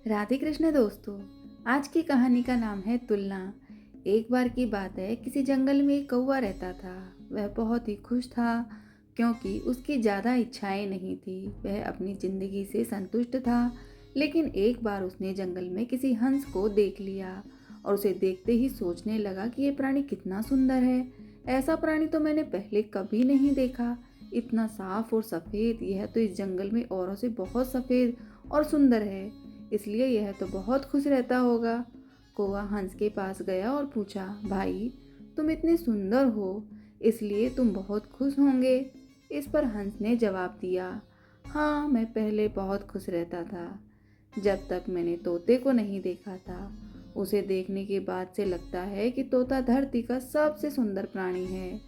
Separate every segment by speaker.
Speaker 1: राधे कृष्ण दोस्तों। आज की कहानी का नाम है तुलना। एक बार की बात है, किसी जंगल में एक कौवा रहता था। वह बहुत ही खुश था क्योंकि उसकी ज़्यादा इच्छाएं नहीं थी। वह अपनी ज़िंदगी से संतुष्ट था। लेकिन एक बार उसने जंगल में किसी हंस को देख लिया और उसे देखते ही सोचने लगा कि ये प्राणी कितना सुंदर है। ऐसा प्राणी तो मैंने पहले कभी नहीं देखा। इतना साफ और सफ़ेद, यह तो इस जंगल में औरों से बहुत सफ़ेद और सुंदर है, इसलिए यह तो बहुत खुश रहता होगा। कौवा हंस के पास गया और पूछा, भाई, तुम इतने सुंदर हो, इसलिए तुम बहुत खुश होंगे। इस पर हंस ने जवाब दिया, हाँ, मैं पहले बहुत खुश रहता था, जब तक मैंने तोते को नहीं देखा था। उसे देखने के बाद से लगता है कि तोता धरती का सबसे सुंदर प्राणी है।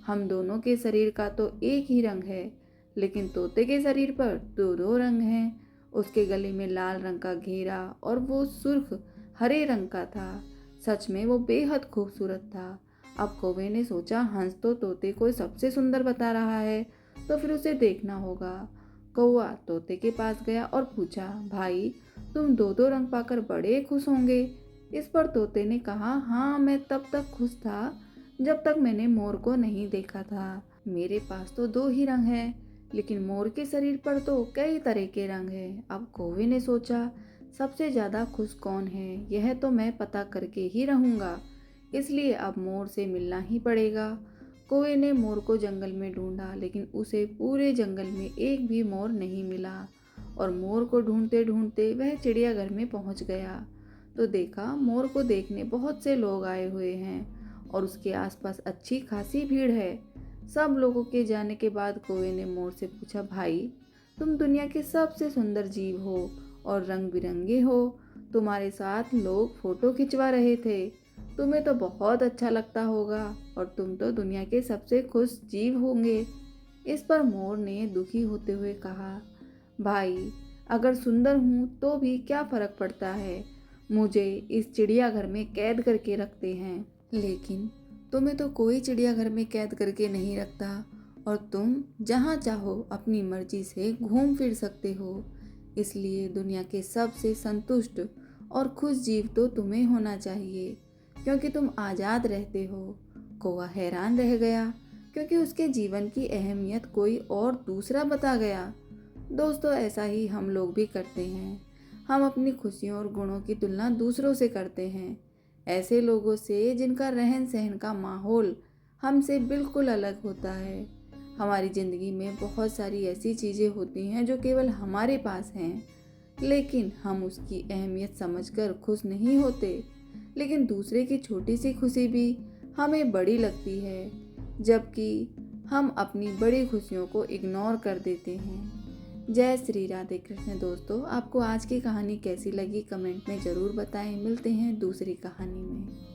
Speaker 1: हम दोनों के शरीर का तो एक ही रंग है, लेकिन तोते के शरीर पर दो दो रंग हैं। उसके गले में लाल रंग का घेरा और वो सुर्ख हरे रंग का था। सच में वो बेहद खूबसूरत था। अब कौवे ने सोचा, हंस तो तोते को सबसे सुंदर बता रहा है, तो फिर उसे देखना होगा। कौवा तोते के पास गया और पूछा, भाई, तुम दो दो रंग पाकर बड़े खुश होंगे। इस पर तोते ने कहा, हाँ, मैं तब तक खुश था जब तक मैंने मोर को नहीं देखा था। मेरे पास तो दो ही रंग हैं, लेकिन मोर के शरीर पर तो कई तरह के रंग हैं। अब कौवे ने सोचा, सबसे ज़्यादा खुश कौन है, यह तो मैं पता करके ही रहूँगा। इसलिए अब मोर से मिलना ही पड़ेगा। कौवे ने मोर को जंगल में ढूंढा, लेकिन उसे पूरे जंगल में एक भी मोर नहीं मिला। और मोर को ढूंढते ढूंढते वह चिड़ियाघर में पहुंच गया, तो देखा मोर को देखने बहुत से लोग आए हुए हैं और उसके आसपास अच्छी खासी भीड़ है। सब लोगों के जाने के बाद कौवे ने मोर से पूछा, भाई, तुम दुनिया के सबसे सुंदर जीव हो और रंग बिरंगे हो। तुम्हारे साथ लोग फोटो खिंचवा रहे थे, तुम्हें तो बहुत अच्छा लगता होगा और तुम तो दुनिया के सबसे खुश जीव होंगे। इस पर मोर ने दुखी होते हुए कहा, भाई, अगर सुंदर हूँ तो भी क्या फर्क पड़ता है, मुझे इस चिड़ियाघर में कैद करके रखते हैं, लेकिन तुम्हें तो कोई चिड़ियाघर में कैद करके नहीं रखता और तुम जहाँ चाहो अपनी मर्जी से घूम फिर सकते हो। इसलिए दुनिया के सबसे संतुष्ट और खुश जीव तो तुम्हें होना चाहिए, क्योंकि तुम आज़ाद रहते हो। कौवा हैरान रह गया, क्योंकि उसके जीवन की अहमियत कोई और दूसरा बता गया। दोस्तों, ऐसा ही हम लोग भी करते हैं। हम अपनी खुशियों और गुणों की तुलना दूसरों से करते हैं, ऐसे लोगों से जिनका रहन सहन का माहौल हमसे बिल्कुल अलग होता है। हमारी ज़िंदगी में बहुत सारी ऐसी चीज़ें होती हैं जो केवल हमारे पास हैं, लेकिन हम उसकी अहमियत समझकर खुश नहीं होते। लेकिन दूसरे की छोटी सी खुशी भी हमें बड़ी लगती है, जबकि हम अपनी बड़ी खुशियों को इग्नोर कर देते हैं। जय श्री राधे कृष्ण। दोस्तों, आपको आज की कहानी कैसी लगी कमेंट में ज़रूर बताएं। मिलते हैं दूसरी कहानी में।